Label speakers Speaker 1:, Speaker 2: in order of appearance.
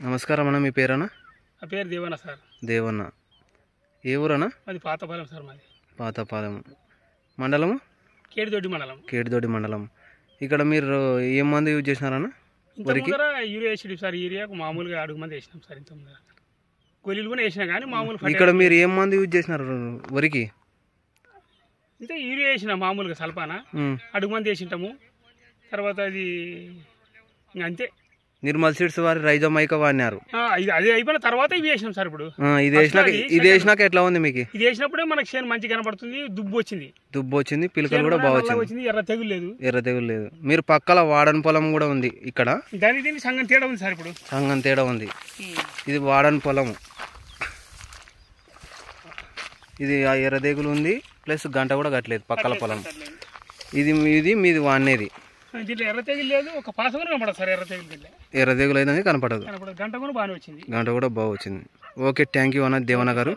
Speaker 1: నమస్కారం అన్న, మీ పేరన్నా?
Speaker 2: ఆ పేరు దేవన్న సార్.
Speaker 1: దేవన్న. ఏ ఊరన్నా?
Speaker 2: అది పాతపాలెం సార్. మాది
Speaker 1: పాతపాలెం. మండలము?
Speaker 2: కేడిదొడ్డి మండలం.
Speaker 1: కేడిదొడ్డి మండలం. ఇక్కడ మీరు ఏం మందు యూజ్ చేసినారన్న?
Speaker 2: వరికి యూరియా వేసి సార్. యూరియాకు మామూలుగా అడుగు మంది వేసినాం సార్. ఇంత ముందర గొల్లీలు కూడా వేసినా కానీ మామూలు.
Speaker 1: ఇక్కడ మీరు ఏం మందు యూజ్ చేసినారు వరికి?
Speaker 2: ఇంతే యూరియా వేసిన మామూలుగా సల్పాన అడుగు మంది వేసింటాము. తర్వాత అది అంతే.
Speaker 1: నిర్మల్ సీడ్స్ వారి రైజోమైకా వాడినారు.
Speaker 2: అది అయిపోయిన తర్వాత ఇవి వేసినాం సార్. ఇప్పుడు
Speaker 1: ఇది వేసినాక ఎట్లా ఉంది మీకు?
Speaker 2: ఇది వేసినప్పుడే మనకి చేను మంచి కనపడుతుంది. దుబ్బు వచ్చింది,
Speaker 1: పిలకలు కూడా బాగా
Speaker 2: వచ్చింది. ఎర్ర తెగులు లేదు.
Speaker 1: మీరు పక్కల వాడని పొలం కూడా ఉంది ఇక్కడ.
Speaker 2: దీనికి సంగం తేడా ఉంది సార్. ఇప్పుడు
Speaker 1: సంగం తేడా ఉంది. ఇది వాడని పొలము. ఇది ఎర్ర తెగులు ఉంది, ప్లస్ గంట కూడా కట్టలేదు పక్కల పొలం. ఇది మీది వాడినేది.
Speaker 2: దీంట్లో ఎర్ర తెగులు లేదు, ఒక పాస కూడా కనపడదు సార్.
Speaker 1: ఎర్ర తెగులు అయితే కనపడదు.
Speaker 2: గంట కూడా బాగానే వచ్చింది.
Speaker 1: గంట కూడా బాగా వచ్చింది. ఓకే, థ్యాంక్ యూ అన్న దేవన్న గారు.